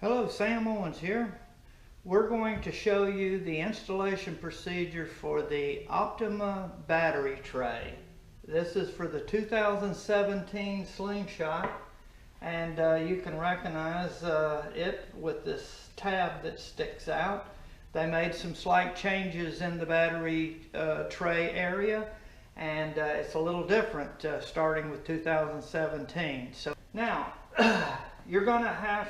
Hello, Sam Owens here. We're going to show you the installation procedure for the Optima battery tray. This is for the 2017 Slingshot, and you can recognize it with this tab that sticks out. They made some slight changes in the battery tray area, and it's a little different starting with 2017. So now you're going to have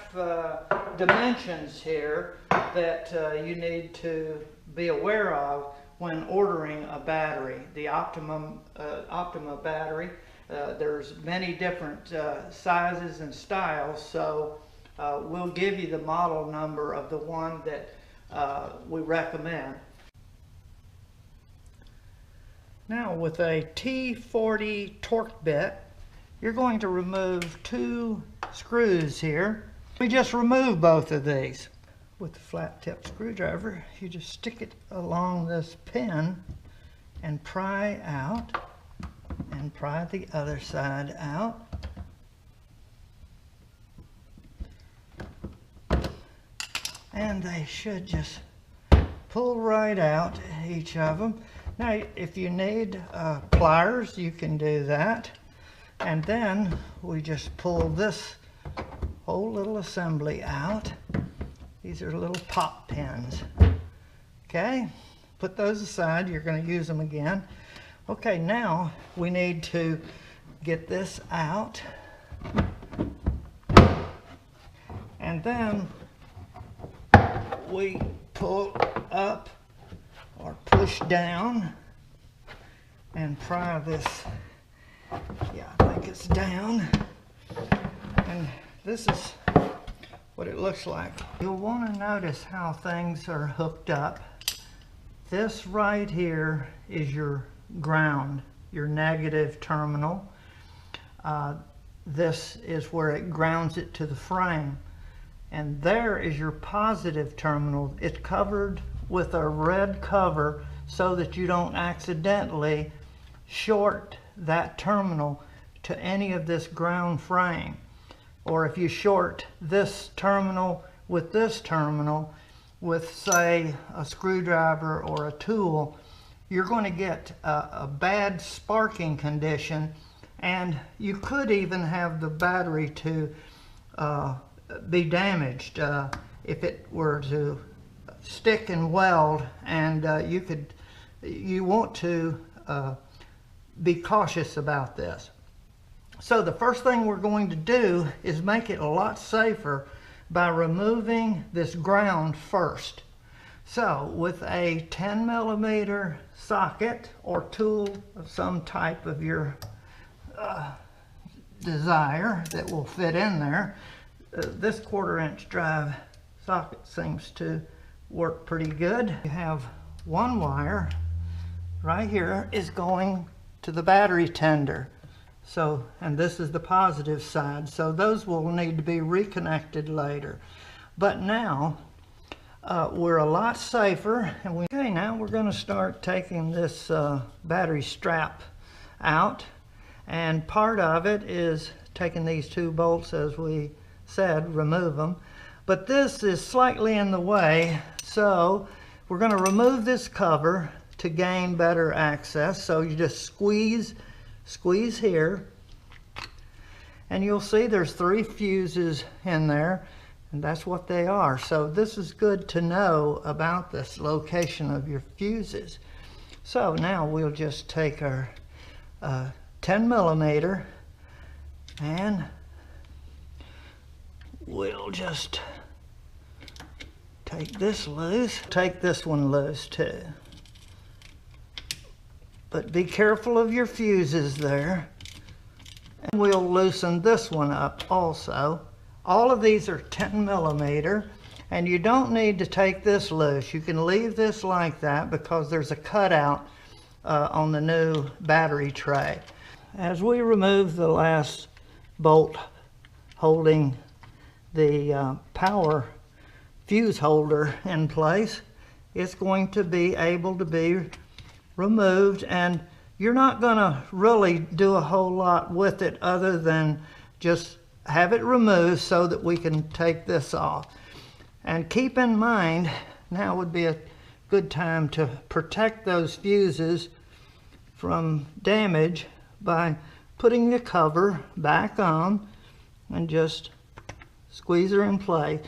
dimensions here that you need to be aware of when ordering a battery. The Optima battery, there's many different sizes and styles, so we'll give you the model number of the one that we recommend. Now, with a T40 torque bit, you're going to remove two screws here. We just remove both of these. With the flat tip screwdriver, you just stick it along this pin and pry out, and pry the other side out. And they should just pull right out, each of them. Now, if you need pliers, you can do that. And then we just pull this whole little assembly out. These are little pop pins. Okay, put those aside. You're going to use them again. Okay, now we need to get this out. And then we pull up or push down and pry this. Yeah, I think it's down. And this is what it looks like. You'll want to notice how things are hooked up. This right here is your ground, your negative terminal. This is where it grounds it to the frame. And there is your positive terminal. It's covered with a red cover so that you don't accidentally short that terminal to any of this ground frame. Or if you short this terminal with this terminal with, say, a screwdriver or a tool, you're going to get a bad sparking condition, and you could even have the battery to be damaged if it were to stick and weld, and you want to be cautious about this. So the first thing we're going to do is make it a lot safer by removing this ground first. So with a 10mm socket or tool of some type of your desire that will fit in there, this 1/4" drive socket seems to work pretty good. You have one wire right here is going to the battery tender. So, and this is the positive side, so those will need to be reconnected later. But now we're a lot safer, and okay, now we're going to start taking this battery strap out, and part of it is taking these two bolts, as we said, remove them. But this is slightly in the way, so we're going to remove this cover to gain better access. So you just squeeze here, and you'll see there's 3 fuses in there, and that's what they are. So this is good to know about this location of your fuses. So now we'll just take our 10mm, and we'll just take this loose. Take this one loose too. But be careful of your fuses there. And we'll loosen this one up also. All of these are 10mm, and you don't need to take this loose. You can leave this like that because there's a cutout on the new battery tray. As we remove the last bolt holding the power fuse holder in place, it's going to be able to be removed, and you're not going to really do a whole lot with it other than just have it removed so that we can take this off. And keep in mind, now would be a good time to protect those fuses from damage by putting the cover back on and just squeeze her in place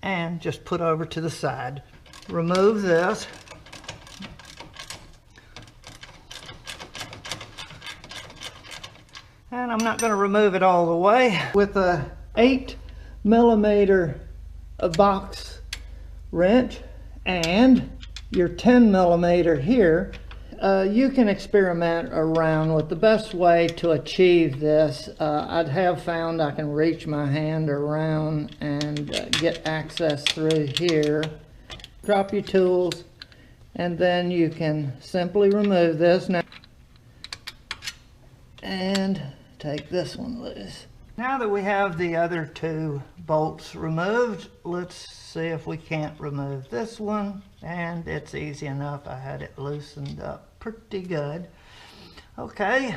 and just put over to the side. Remove this. And I'm not going to remove it all the way. With a 8mm box wrench and your 10mm here, you can experiment around with the best way to achieve this. I have found I can reach my hand around and get access through here. Drop your tools and then you can simply remove this now and take this one loose. Now that we have the other two bolts removed, let's see if we can't remove this one. And it's easy enough. I had it loosened up pretty good. Okay,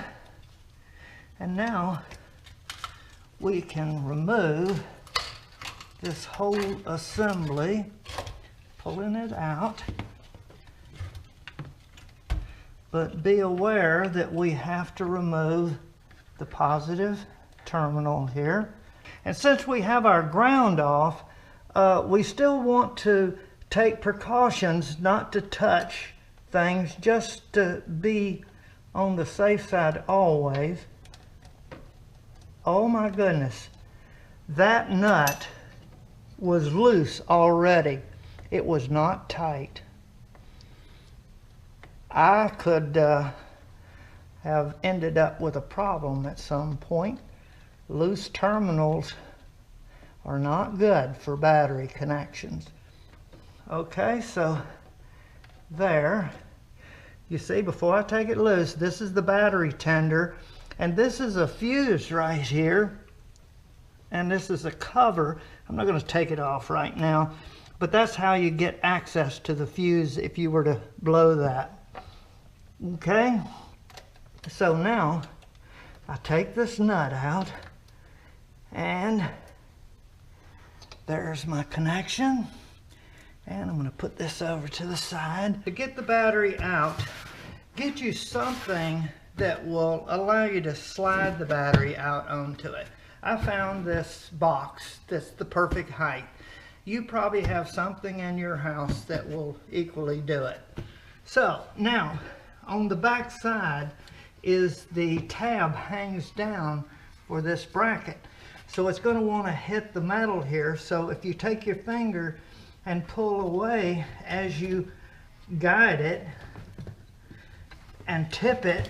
and now we can remove this whole assembly, pulling it out. But be aware that we have to remove the positive terminal here. And since we have our ground off, we still want to take precautions not to touch things, just to be on the safe side always. Oh my goodness, that nut was loose already. It was not tight. I could have ended up with a problem at some point. Loose terminals are not good for battery connections. Okay, so there. You see, before I take it loose, this is the battery tender, and this is a fuse right here, and this is a cover. I'm not going to take it off right now, but that's how you get access to the fuse if you were to blow that. Okay, so now I take this nut out, and there's my connection. And I'm going to put this over to the side. To get the battery out, get you something that will allow you to slide the battery out onto it. I found this box that's the perfect height. You probably have something in your house that will equally do it. So now on the back side is the tab hangs down for this bracket. So it's going to want to hit the metal here. So if you take your finger and pull away as you guide it and tip it,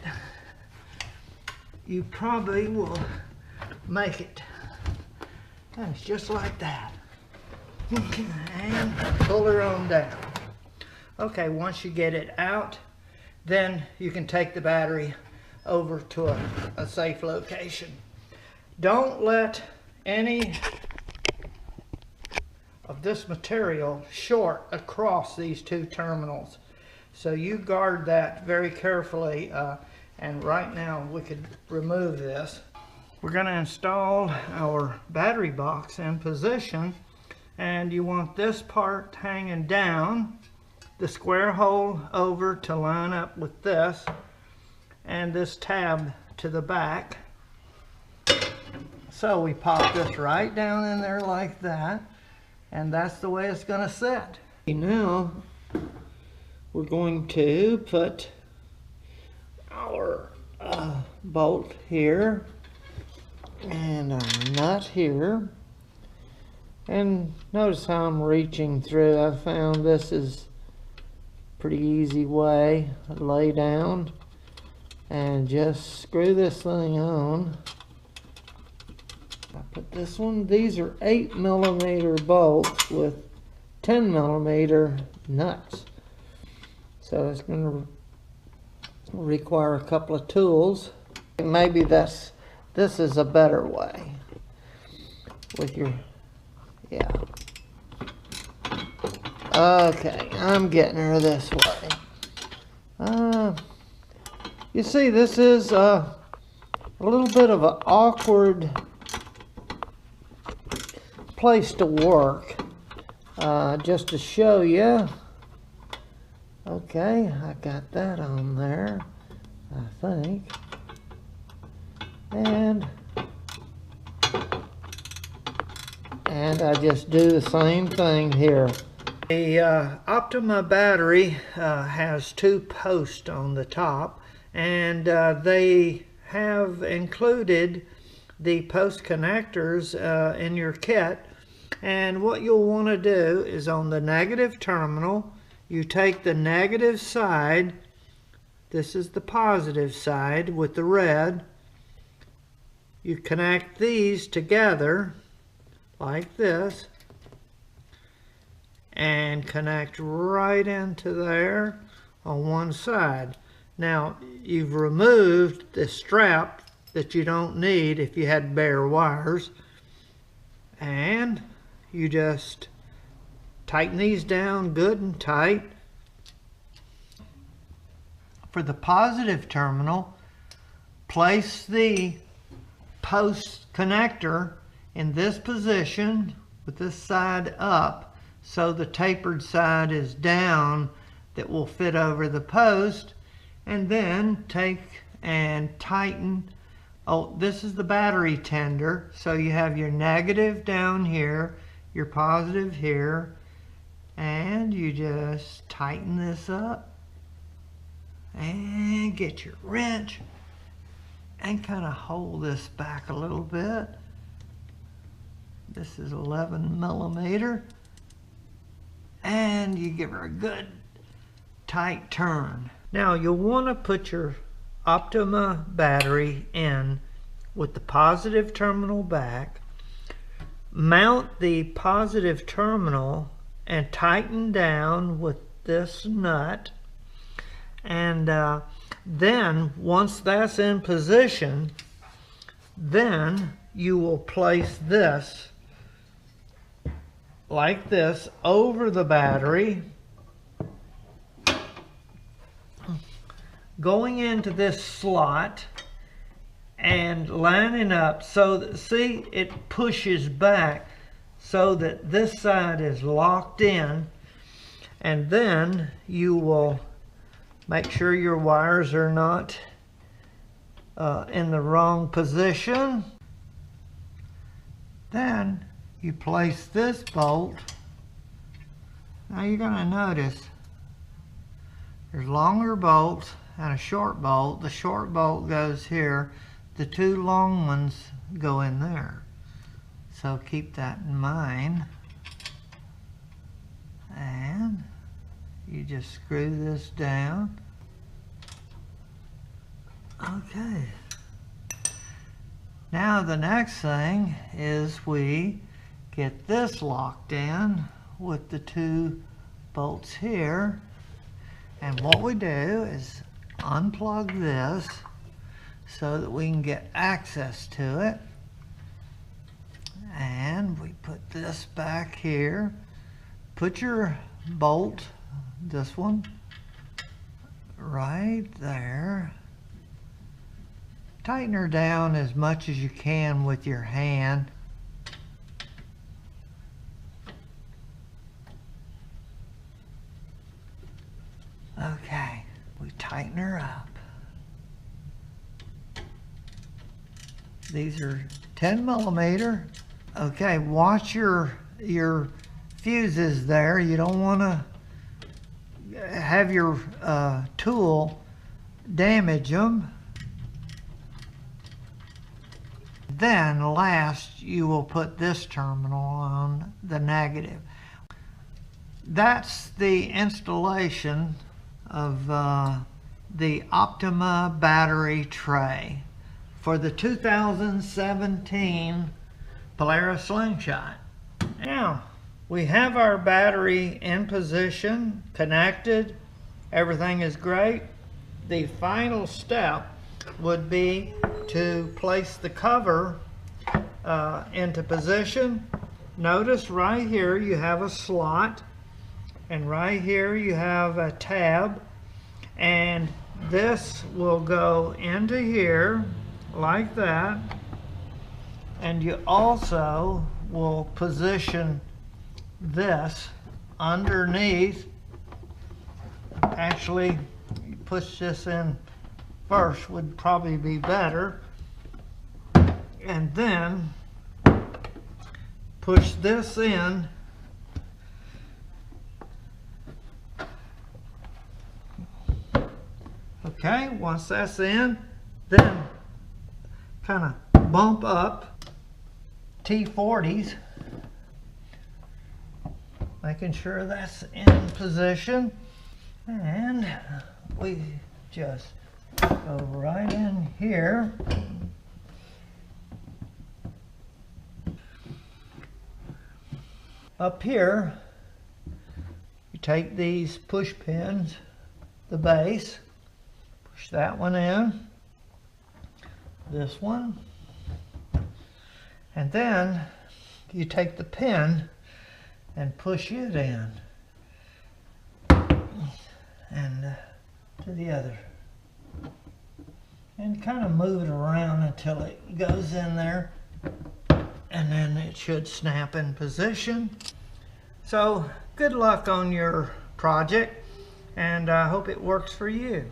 you probably will make it. And it's just like that. And pull her on down. Okay, once you get it out, then you can take the battery over to a safe location. Don't let any of this material short across these two terminals. So you guard that very carefully, and right now we could remove this. We're going to install our battery box in position, and you want this part hanging down, the square hole over to line up with this, and this tab to the back. So we pop this right down in there like that, and that's the way it's going to sit. Now we're going to put our bolt here and a nut here, and notice how I'm reaching through. I found this is a pretty easy way. I lay down and just screw this thing on. I put this one, these are 8mm bolts with 10mm nuts. So it's going to require a couple of tools. Maybe this is a better way with your, yeah. Okay, I'm getting her this way. You see, this is a little bit of an awkward place to work. just to show you. Okay, I got that on there, I think. And I just do the same thing here. The Optima battery has two posts on the top, and they have included the post connectors in your kit. And what you'll want to do is on the negative terminal, you take the negative side, this is the positive side with the red, you connect these together like this and connect right into there on one side. Now you've removed the strap that you don't need if you had bare wires, and you just tighten these down good and tight. For the positive terminal, place the post connector in this position with this side up, so the tapered side is down that will fit over the post, and then take and tighten. Oh, this is the battery tender, so you have your negative down here, your positive here, and you just tighten this up and get your wrench and kind of hold this back a little bit. This is 11 millimeter, and you give her a good tight turn. Now you'll want to put your Optima battery in with the positive terminal back, mount the positive terminal and tighten down with this nut, and then once that's in position, then you will place this like this over the battery, going into this slot and lining up so that, see, it pushes back so that this side is locked in, and then you will make sure your wires are not in the wrong position. Then you place this bolt. Now you're going to notice there's longer bolts and a short bolt. The short bolt goes here. The two long ones go in there. So keep that in mind. And you just screw this down. Okay. Now the next thing is we get this locked in with the two bolts here. And what we do is unplug this so that we can get access to it. And we put this back here. Put your bolt, this one, right there. Tighten her down as much as you can with your hand. Okay, we tighten her up. These are 10 millimeter. Okay, watch your fuses there. You don't want to have your tool damage them. Then last, you will put this terminal on the negative. That's the installation of the Optima battery tray for the 2017 Polaris Slingshot. Now, we have our battery in position, connected, everything is great. The final step would be to place the cover into position. Notice right here you have a slot, and right here you have a tab, and this will go into here like that, and you also will position this underneath. Actually, you push this in first would probably be better, and then push this in. Okay, once that's in, then kind of bump up T40s, making sure that's in position, and we just go right in here. Up here, you take these push pins, the base, push that one in, this one, and then you take the pin and push it in, and to the other, and kind of move it around until it goes in there, and then it should snap in position. So good luck on your project, and I hope it works for you.